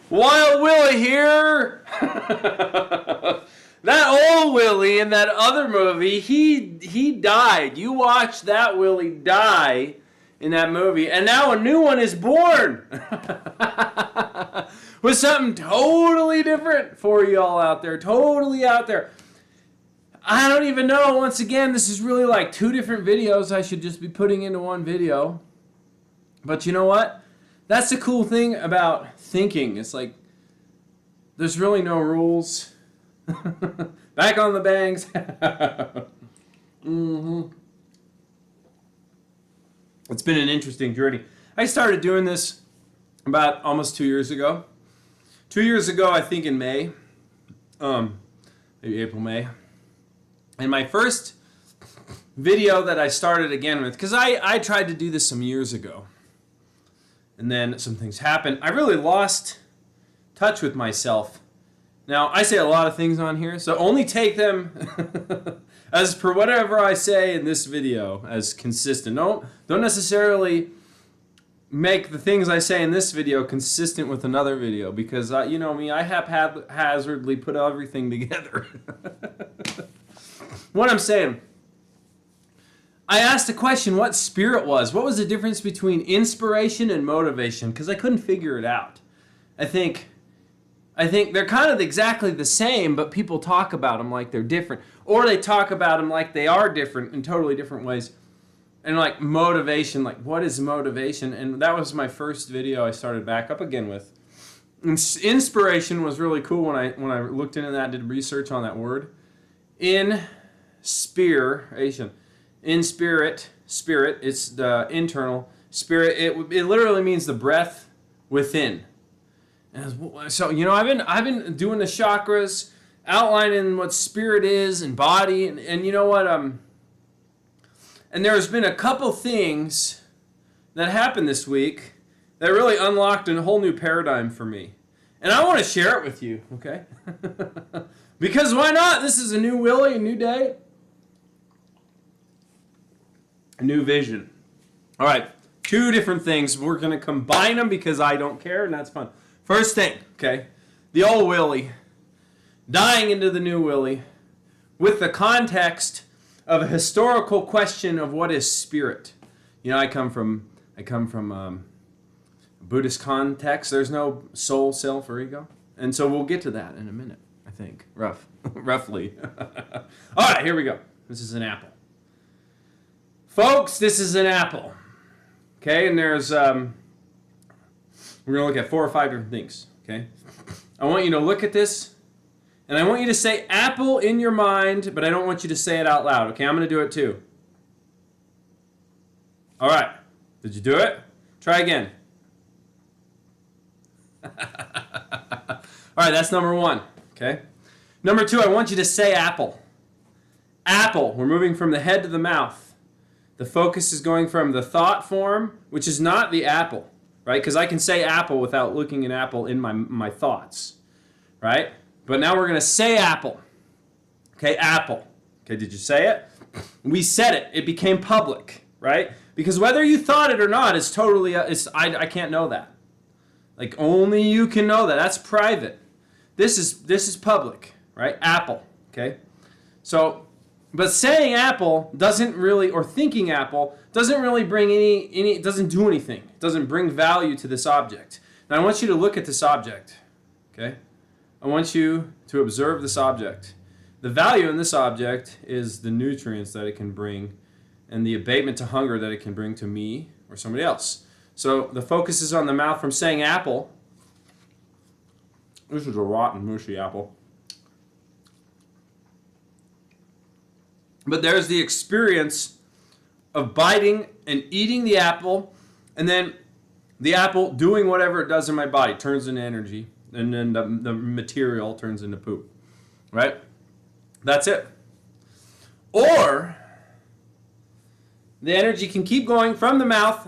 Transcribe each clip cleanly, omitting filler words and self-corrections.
Wild Willy here. That old Willy in that other movie, he died. You watched that Willy die in that movie, and now a new one is born with something totally different for you all out there. Totally out there. I don't even know. Once again, this is really like two different videos I should just be putting into one video. But you know what? That's the cool thing about thinking. It's like there's really no rules. Back on the bangs. It's been an interesting journey. I started doing this about almost 2 years ago. 2 years ago, I think in May. Maybe April, May. And my first video that I started again with, because I tried to do this some years ago. And then some things happened. I really lost touch with myself. Now, I say a lot of things on here, so only take them as per whatever I say in this video as consistent. Don't necessarily make the things I say in this video consistent with another video, because you know me, I haphazardly put everything together. What I'm saying, I asked the question what spirit was. What was the difference between inspiration and motivation? Because I couldn't figure it out. I think they're kind of exactly the same, but people talk about them like they're different. Or they talk about them like they are different in totally different ways. And like motivation, like what is motivation? And that was my first video I started back up again with. Inspiration was really cool when I looked into that, did research on that word. Inspiration. In spirit, it's the internal. Spirit, it literally means the breath within. And so, you know, I've been doing the chakras, outlining what spirit is and body, and you know what, and there's been a couple things that happened this week that really unlocked a whole new paradigm for me. And I want to share it with you, okay? Because why not? This is a new Willy, a new day. A new vision. All right, two different things. We're going to combine them because I don't care, and that's fun. First thing, okay, the old Willy dying into the new Willy with the context of a historical question of what is spirit. You know, I come from a Buddhist context. There's no soul, self, or ego, and so we'll get to that in a minute. I think roughly. All right, here we go. This is an apple. Folks, this is an apple. Okay, and there's, we're going to look at 4 or 5 different things, okay? I want you to look at this, and I want you to say apple in your mind, but I don't want you to say it out loud, okay? I'm going to do it too. All right. Did you do it? Try again. All right, that's number 1, okay? Number 2, I want you to say apple. Apple. We're moving from the head to the mouth. The focus is going from the thought form, which is not the apple, right? Because I can say apple without looking at apple in my thoughts, right? But now we're going to say apple. Okay, apple. Okay, did you say it? We said it. It became public, right? Because whether you thought it or not is totally, I can't know that. Like only you can know that. That's private. This is public, right? Apple, okay? So, but saying apple doesn't really, or thinking apple, doesn't really bring it doesn't do anything. It doesn't bring value to this object. Now I want you to look at this object, okay? I want you to observe this object. The value in this object is the nutrients that it can bring and the abatement to hunger that it can bring to me or somebody else. So the focus is on the mouth from saying apple. This is a rotten, mushy apple. But there's the experience of biting and eating the apple, and then the apple doing whatever it does in my body, turns into energy, and then the material turns into poop, right? That's it. Or the energy can keep going from the mouth,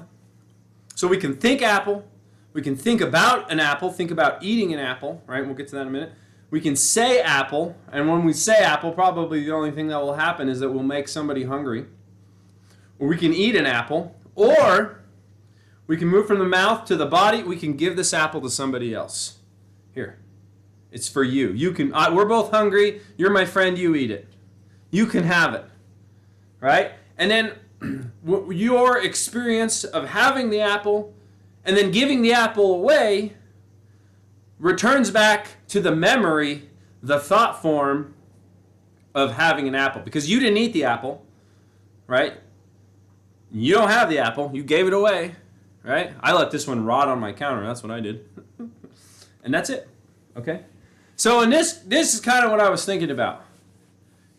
so we can think apple, we can think about an apple, think about eating an apple, right? We'll get to that in a minute. We can say apple, and when we say apple, probably the only thing that will happen is that we'll make somebody hungry. Or we can eat an apple, or we can move from the mouth to the body. We can give this apple to somebody else. Here. It's for you. You can. We're both hungry. You're my friend. You eat it. You can have it. Right? And then your experience of having the apple and then giving the apple away returns back to the memory, the thought form of having an apple. Because you didn't eat the apple, right? You don't have the apple. You gave it away, right? I let this one rot on my counter. That's what I did. And that's it. Okay? So in this is kind of what I was thinking about.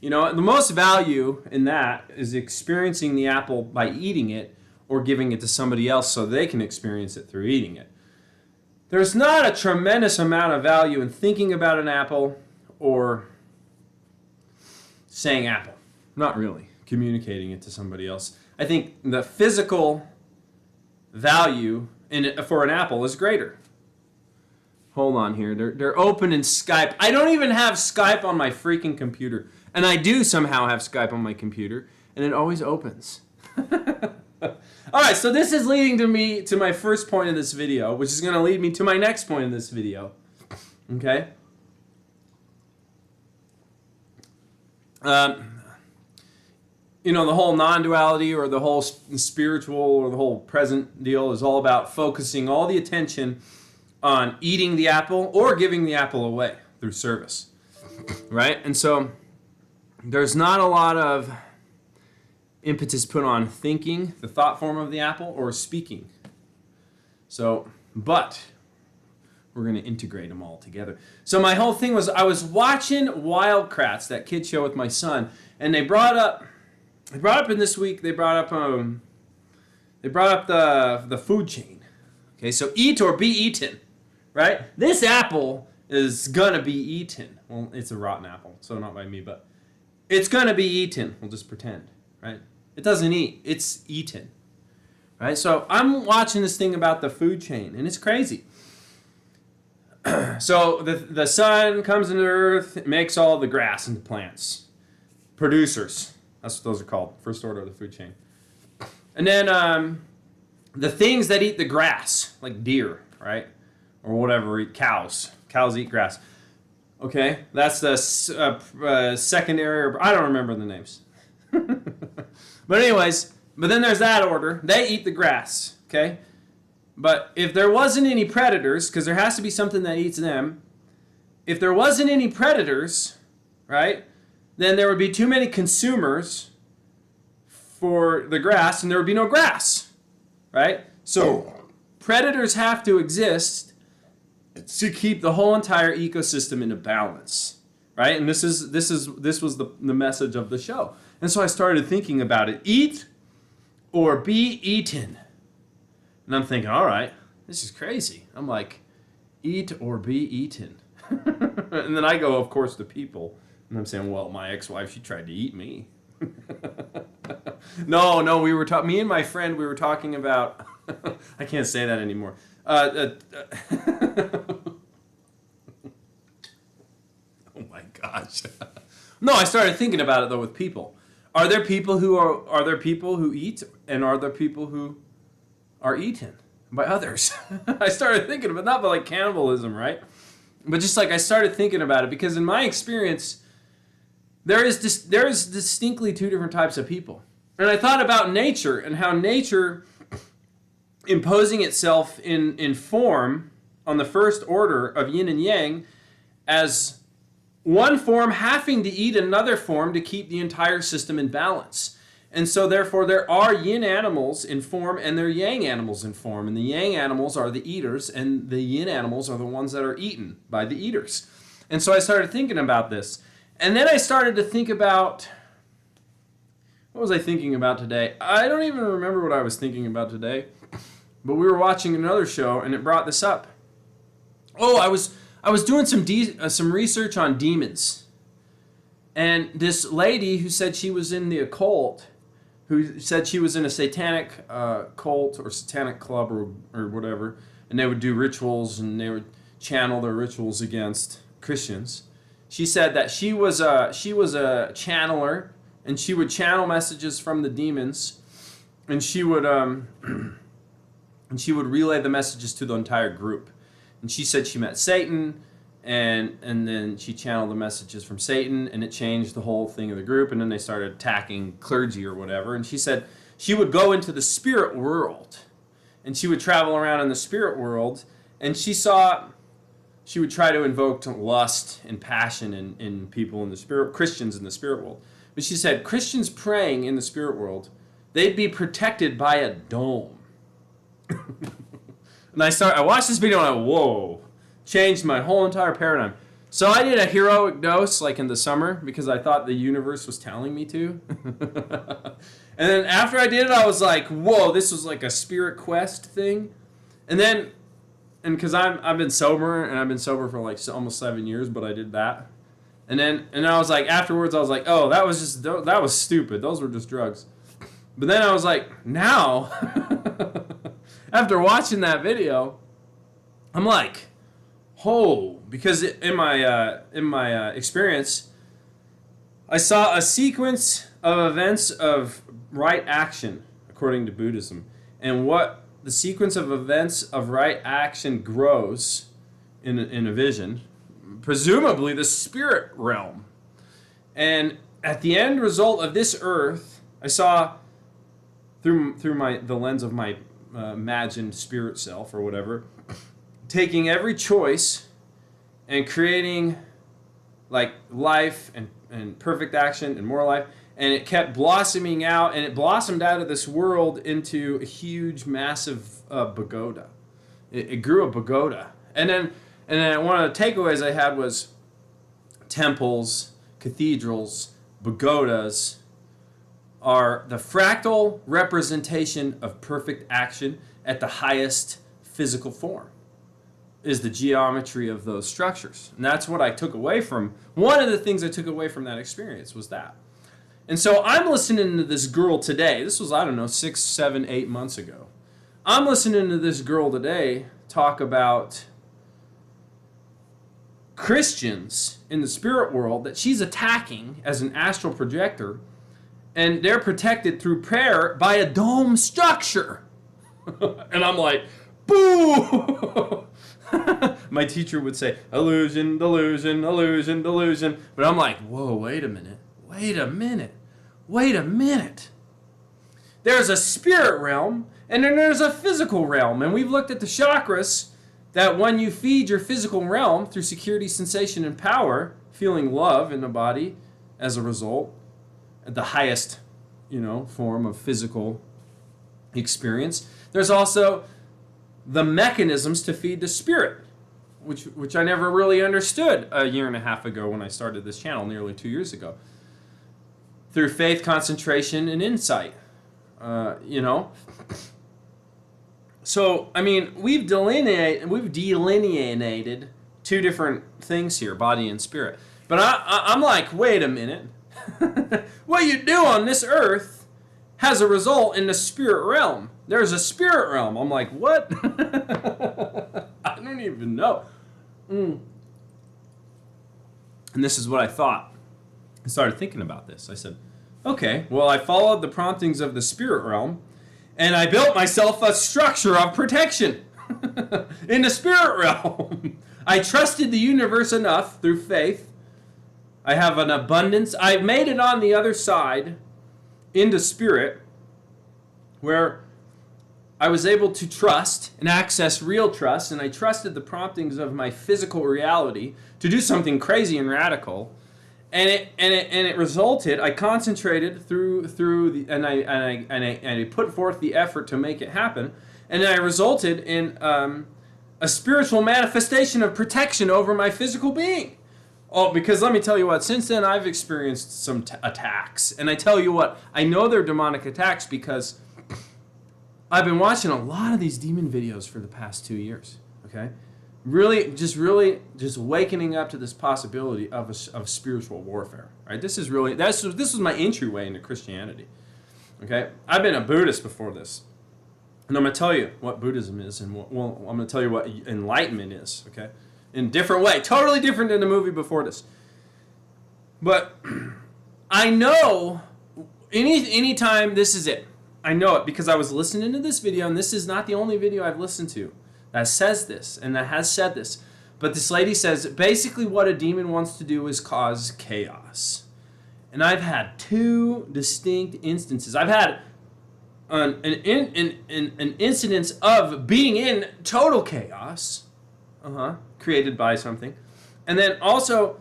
You know, the most value in that is experiencing the apple by eating it or giving it to somebody else so they can experience it through eating it. There's not a tremendous amount of value in thinking about an apple or saying apple. Not really. Communicating it to somebody else. I think the physical value for an apple is greater. Hold on here. They're open in Skype. I don't even have Skype on my freaking computer. And I do somehow have Skype on my computer. And it always opens. All right, so this is leading to my first point of this video, which is going to lead me to my next point in this video. Okay? You know, the whole non-duality or the whole spiritual or the whole present deal is all about focusing all the attention on eating the apple or giving the apple away through service, right? And so there's not a lot of impetus put on thinking, the thought form of the apple, or speaking. So, but we're going to integrate them all together. So my whole thing was I was watching Wildcrats, that kid show with my son, and they brought up in this week, they brought up the food chain. Okay, so eat or be eaten. Right? This apple is going to be eaten. Well, it's a rotten apple, so not by me, but it's going to be eaten. We'll just pretend, right? It doesn't eat. It's eaten. Right? So I'm watching this thing about the food chain, and it's crazy. So the sun comes into earth, it makes all the grass into plants. Producers. That's what those are called. First order of the food chain. And then the things that eat the grass, like deer, right? Or whatever, eat cows. Cows eat grass. Okay, that's the secondary, I don't remember the names. But anyways, then there's that order. They eat the grass, okay? But if there wasn't any predators, because there has to be something that eats them, if there wasn't any predators, right, then there would be too many consumers for the grass, and there would be no grass, right? So predators have to exist to keep the whole entire ecosystem in a balance, right? And this was the message of the show. And so I started thinking about it. Eat or be eaten. And I'm thinking, all right, this is crazy. I'm like, eat or be eaten. And then I go, of course, to people. And I'm saying, well, my ex-wife, she tried to eat me. No, me and my friend, we were talking about, I can't say that anymore. Oh my gosh. No, I started thinking about it though with people. Are there people who eat, and are there people who are eaten by others? I started thinking about, not by like cannibalism, right? But just like I started thinking about it, because in my experience, there is distinctly two different types of people. And I thought about nature and how nature imposing itself in form on the first order of yin and yang as one form having to eat another form to keep the entire system in balance. And so therefore there are yin animals in form and there are yang animals in form. And the yang animals are the eaters and the yin animals are the ones that are eaten by the eaters. And so I started thinking about this. And then I started to think about, what was I thinking about today? I don't even remember what I was thinking about today. But we were watching another show and it brought this up. Oh, I was doing some research on demons. And this lady who said she was in the occult, who said she was in a satanic cult or satanic club or whatever, and they would do rituals and they would channel their rituals against Christians. She said that she was a channeler, and she would channel messages from the demons, and she would relay the messages to the entire group. And she said she met Satan, and then she channeled the messages from Satan, and it changed the whole thing of the group, and then they started attacking clergy or whatever. And she said she would go into the spirit world, and she would travel around in the spirit world, and she would try to invoke lust and passion in people in the spirit, Christians in the spirit world. But she said Christians praying in the spirit world, they'd be protected by a dome. And I watched this video and I, whoa, changed my whole entire paradigm. So I did a heroic dose like in the summer because I thought the universe was telling me to. And then after I did it, I was like, whoa, this was like a spirit quest thing. And because I've been sober, and I've been sober for like almost 7 years, but I did that. And I was like, afterwards, I was like, oh, that was stupid. Those were just drugs. But then I was like, now, after watching that video, I'm like, oh, because in my experience, I saw a sequence of events of right action, according to Buddhism, and what the sequence of events of right action grows in a vision, presumably the spirit realm. And at the end result of this earth, I saw through the lens of my imagined spirit self or whatever, taking every choice and creating like life and perfect action and more life, and it kept blossoming out, and it blossomed out of this world into a huge, massive pagoda. It grew a pagoda. And then one of the takeaways I had was temples, cathedrals, pagodas are the fractal representation of perfect action at the highest physical form, is the geometry of those structures. And that's what I took away from, one of the things I took away from that experience was that. And so I'm listening to this girl today. This was, I don't know, 6, 7, 8 months ago. I'm listening to this girl today talk about Christians in the spirit world that she's attacking as an astral projector, and they're protected through prayer by a dome structure. And I'm like, boo! My teacher would say, illusion, delusion, illusion, delusion. But I'm like, whoa, wait a minute. There's a spirit realm, and then there's a physical realm. And we've looked at the chakras, that when you feed your physical realm through security, sensation, and power, feeling love in the body as a result, at the highest, form of physical experience, there's also the mechanisms to feed the spirit, which I never really understood a year and a half ago when I started this channel, nearly 2 years ago. Through faith, concentration, and insight, So, I mean, we've delineated two different things here, body and spirit. But I'm like, wait a minute. What you do on this earth has a result in the spirit realm. There's a spirit realm. I'm like, what? I don't even know. And this is what I thought. I started thinking about this. I said, okay, well, I followed the promptings of the spirit realm, and I built myself a structure of protection in the spirit realm. I trusted the universe enough through faith. I have an abundance. I've made it on the other side into spirit, where I was able to trust and access real trust, and I trusted the promptings of my physical reality to do something crazy and radical. And it resulted. I concentrated and I put forth the effort to make it happen, and I resulted in a spiritual manifestation of protection over my physical being. Oh, because let me tell you what, since then I've experienced some attacks, and I tell you what, I know they're demonic attacks because I've been watching a lot of these demon videos for the past 2 years. Okay. Really just wakening up to this possibility of spiritual warfare. Right? This was my entryway into Christianity. Okay, I've been a Buddhist before this, and I'm going to tell you what Buddhism is, and I'm going to tell you what enlightenment is. Okay, in a different way, totally different than the movie before this. But I know anytime this is it. I know it because I was listening to this video, and this is not the only video I've listened to. that says this and that has said this. But this lady says basically what a demon wants to do is cause chaos. And I've had two distinct instances. I've had an incidence of being in total chaos, created by something. And then also,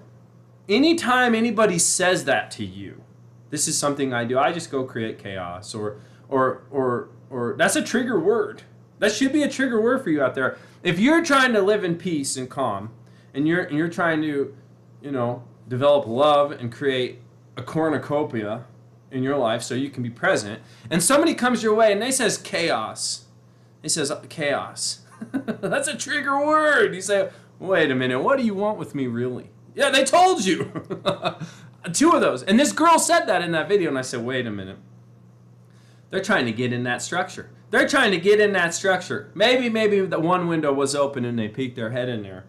anytime anybody says that to you, this is something I do, I just go create chaos, or that's a trigger word. That should be a trigger word for you out there. If you're trying to live in peace and calm, and you're trying to, develop love and create a cornucopia in your life so you can be present, and somebody comes your way and they says chaos. He says chaos. That's a trigger word. You say, wait a minute, what do you want with me really? Yeah, they told you. Two of those. And this girl said that in that video, and I said, wait a minute. They're trying to get in that structure. They're trying to get in that structure. Maybe the one window was open and they peeked their head in there.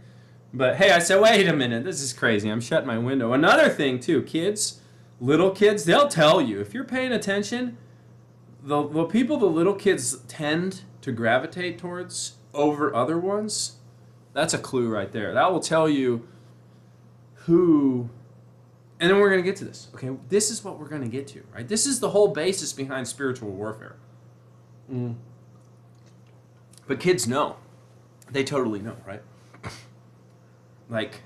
But hey, I said, wait a minute, this is crazy. I'm shutting my window. Another thing too, kids, little kids, they'll tell you, if you're paying attention, the people the little kids tend to gravitate towards over other ones, that's a clue right there. That will tell you who, and then we're going to get to this. Okay, this is what we're going to get to, right? This is the whole basis behind spiritual warfare. But kids know. They totally know, right? Like,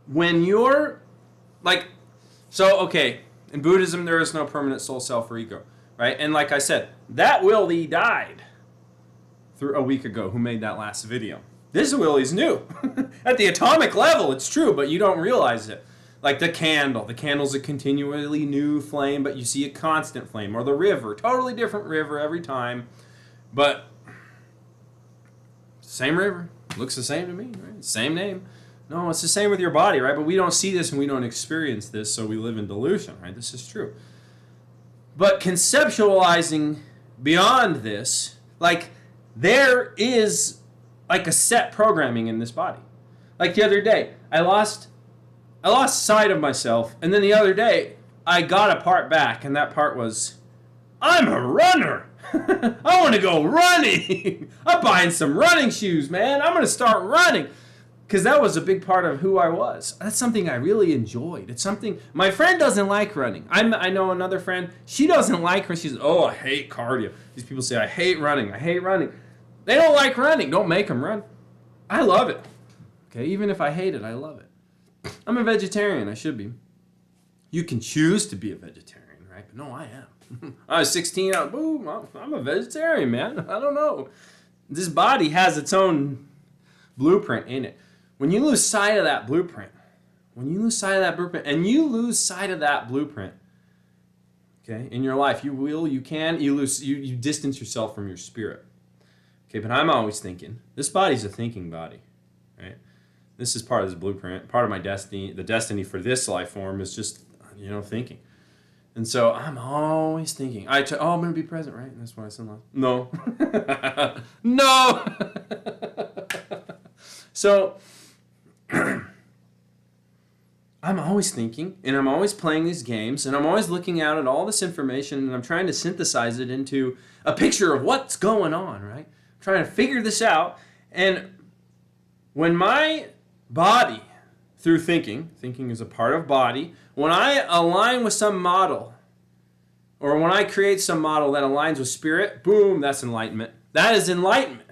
when you're, like, so, okay, in Buddhism, there is no permanent soul, self, or ego, right? And like I said, that Willy died a week ago, who made that last video. This Willy's new. At the atomic level, it's true, but you don't realize it. Like the candle. The candle's a continually new flame, but you see a constant flame. Or the river. Totally different river every time. But same river. Looks the same to me, right? Same name. No, it's the same with your body, right? But we don't see this and we don't experience this, so we live in delusion, right? This is true. But conceptualizing beyond this, like there is like a set programming in this body. Like the other day, I lost sight of myself, and then the other day, I got a part back, and that part was, I'm a runner. I want to go running. I'm buying some running shoes, man. I'm going to start running. Because that was a big part of who I was. That's something I really enjoyed. It's something, my friend doesn't like running. I know another friend, she doesn't like her. She says, oh, I hate cardio. These people say, I hate running. They don't like running. Don't make them run. I love it. Okay, even if I hate it, I love it. I'm a vegetarian. I should be. You can choose to be a vegetarian, right? But no, I am. I was 16. Boom, I'm a vegetarian, man. I don't know. This body has its own blueprint in it. When you lose sight of that blueprint, and you lose sight of that blueprint, okay, in your life, you distance yourself from your spirit. Okay, but I'm always thinking, this body's a thinking body, right? This is part of this blueprint. Part of my destiny, the destiny for this life form is just, thinking. And so I'm always thinking. I'm going to be present, right? And that's why I said last. No. No! So, I'm always thinking, and I'm always playing these games, and I'm always looking out at all this information, and I'm trying to synthesize it into a picture of what's going on, right? I'm trying to figure this out, and when my body, through thinking is a part of body, when I align with some model, or when I create some model that aligns with spirit, boom, that's enlightenment. That is enlightenment.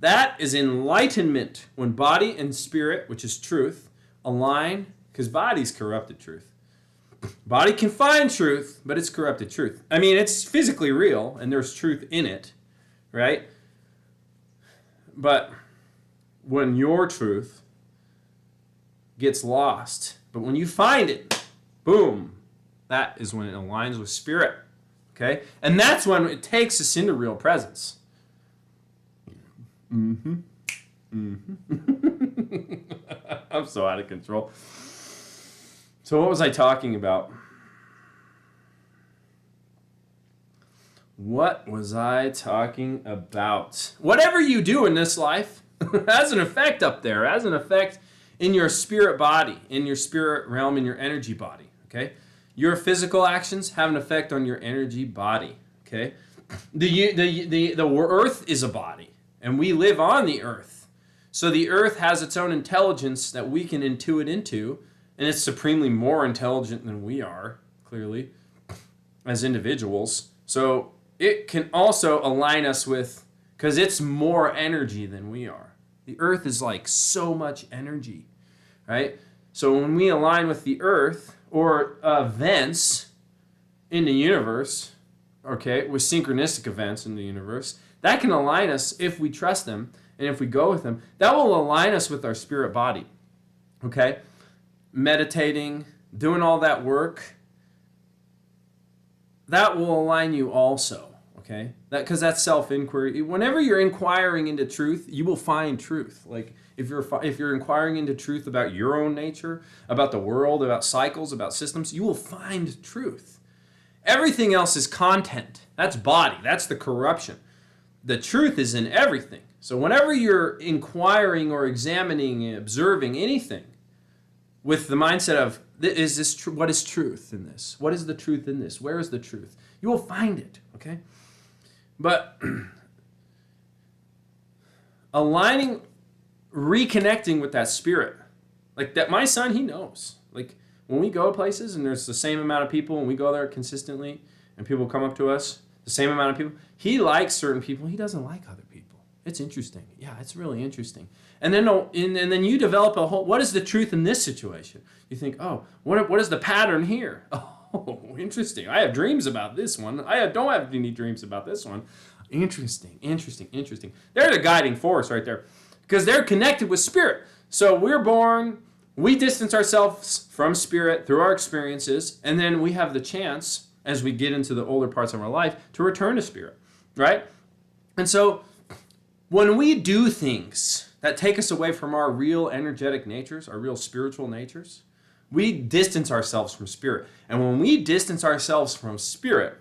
That is enlightenment. When body and spirit, which is truth, align, because body's corrupted truth. Body can find truth, but it's corrupted truth. I mean, it's physically real, and there's truth in it, right? But when your truth gets lost, but when you find it, boom, that is when it aligns with spirit, okay? And that's when it takes us into real presence. I'm so out of control. So what was I talking about? Whatever you do in this life has an effect up there, has an effect in your spirit body, in your spirit realm, in your energy body, okay? Your physical actions have an effect on your energy body, okay? The earth is a body, and we live on the earth. So the earth has its own intelligence that we can intuit into, and it's supremely more intelligent than we are, clearly, as individuals. So it can also align us with, because it's more energy than we are. The earth is like so much energy, right? So when we align with the earth or events in the universe, okay, with synchronistic events in the universe, that can align us if we trust them and if we go with them. That will align us with our spirit body, okay? Meditating, doing all that work, that will align you also, okay? Because that's self-inquiry. Whenever you're inquiring into truth, you will find truth. Like if you're inquiring into truth about your own nature, about the world, about cycles, about systems, you will find truth. Everything else is content. That's body. That's the corruption. The truth is in everything. So whenever you're inquiring or examining and observing anything with the mindset of, is this true? What is truth in this? What is the truth in this? Where is the truth? You will find it, okay? But aligning, reconnecting with that spirit, like that, my son, he knows. Like when we go places and there's the same amount of people and we go there consistently and people come up to us, the same amount of people, he likes certain people, he doesn't like other people. It's interesting. Yeah, it's really interesting. And then you develop a whole, what is the truth in this situation? You think, oh, what is the pattern here? Oh, interesting. I have dreams about this one. Don't have any dreams about this one. Interesting. They're the guiding force right there because they're connected with spirit. So we're born, we distance ourselves from spirit through our experiences, and then we have the chance, as we get into the older parts of our life, to return to spirit, right? And so when we do things that take us away from our real energetic natures, our real spiritual natures, we distance ourselves from spirit. And when we distance ourselves from spirit,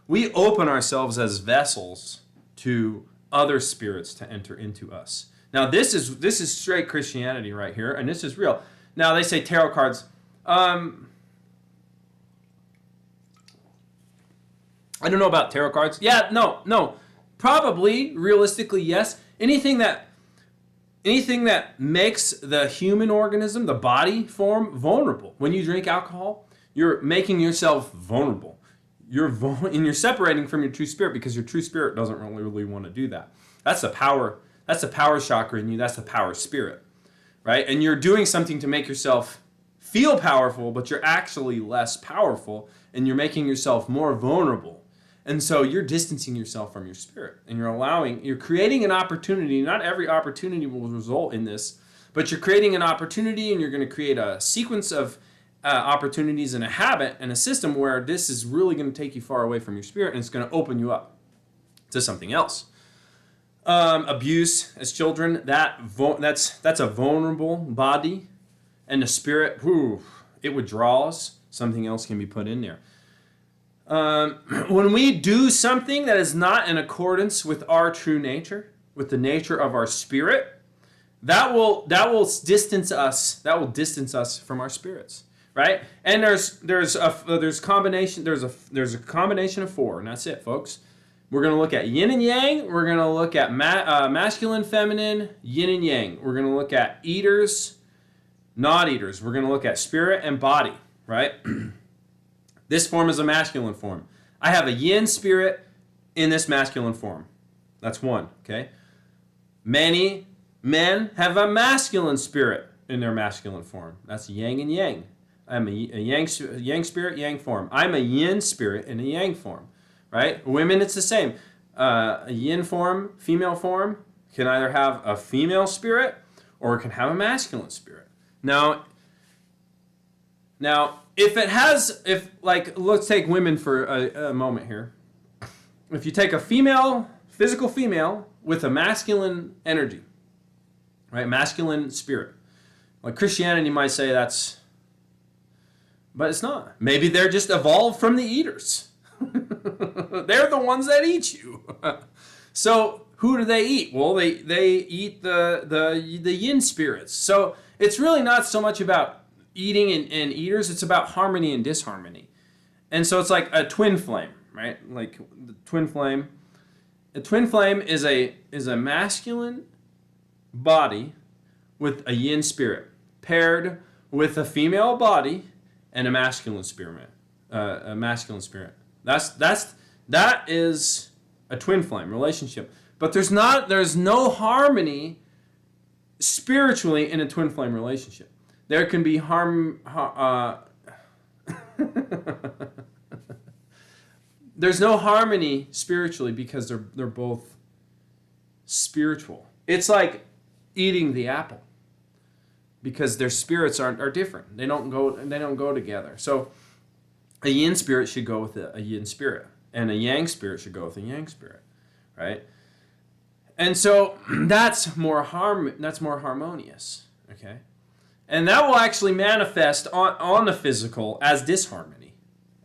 we open ourselves as vessels to other spirits to enter into us. Now, this is straight Christianity right here, and this is real. Now, they say tarot cards. I don't know about tarot cards. Yeah, no. Probably, realistically, yes. Anything that makes the human organism, the body form, vulnerable. When you drink alcohol, you're making yourself vulnerable. And you're separating from your true spirit because your true spirit doesn't really want to do that. That's the power. That's the power chakra in you. That's the power spirit, right? And you're doing something to make yourself feel powerful, but you're actually less powerful, and you're making yourself more vulnerable. And so you're distancing yourself from your spirit, and you're creating an opportunity. Not every opportunity will result in this, but you're creating an opportunity, and you're going to create a sequence of opportunities and a habit and a system where this is really going to take you far away from your spirit, and it's going to open you up to something else. Abuse as children, that's a vulnerable body, and the spirit, it withdraws. Something else can be put in there. When we do something that is not in accordance with our true nature, with the nature of our spirit, that will distance us. That will distance us from our spirits, right? And there's a combination of four, and that's it, folks. We're going to look at yin and yang. We're going to look at masculine, feminine, yin and yang. We're going to look at eaters, not eaters. We're going to look at spirit and body, right? This form is a masculine form. I have a yin spirit in this masculine form. That's one, okay? Many men have a masculine spirit in their masculine form. That's yang and yang. I'm a yang spirit, yang form. I'm a yin spirit in a yang form, right? Women, it's the same. A yin form, female form, can either have a female spirit or it can have a masculine spirit. Now, let's take women for a moment here. If you take a physical female with a masculine energy, right, masculine spirit, like Christianity might say but it's not. Maybe they're just evolved from the eaters. They're the ones that eat you. So who do they eat? Well, they eat the yin spirits. So it's really not so much about eating and eaters, it's about harmony and disharmony. And so it's like a twin flame, right? Like the twin flame. A twin flame is a masculine body with a yin spirit paired with a female body and a masculine spirit. That is a twin flame relationship. But there's no harmony spiritually in a twin flame relationship. There can be there's no harmony spiritually because they're both spiritual. It's like eating the apple because their spirits are different. They don't go together. So a yin spirit should go with a yin spirit, and a yang spirit should go with a yang spirit, right? And so that's more harmonious, okay? And that will actually manifest on the physical as disharmony,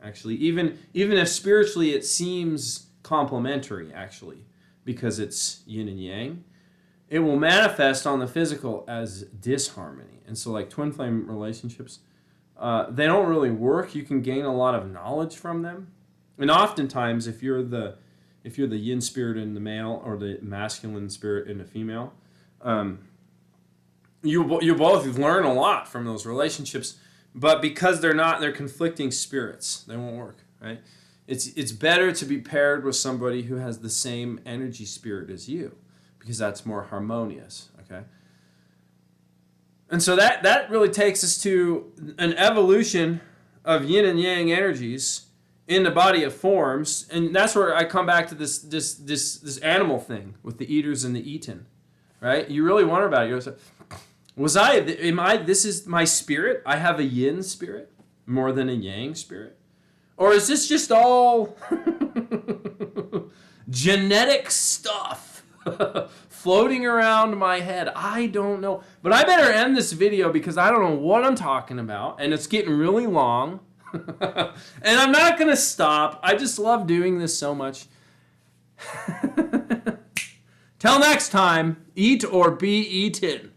actually. Even if spiritually it seems complementary, actually, because it's yin and yang, it will manifest on the physical as disharmony. And so like twin flame relationships, they don't really work. You can gain a lot of knowledge from them. And oftentimes, if you're the yin spirit in the male or the masculine spirit in the female, you both learn a lot from those relationships. But because they're conflicting spirits, they won't work, right? It's better to be paired with somebody who has the same energy spirit as you, because that's more harmonious, okay? And so that really takes us to an evolution of yin and yang energies in the body of forms, and that's where I come back to this animal thing with the eaters and the eaten, right? You really wonder about it. This is my spirit? I have a yin spirit more than a yang spirit? Or is this just all genetic stuff floating around my head? I don't know. But I better end this video because I don't know what I'm talking about, and it's getting really long. And I'm not going to stop. I just love doing this so much. Till next time, eat or be eaten.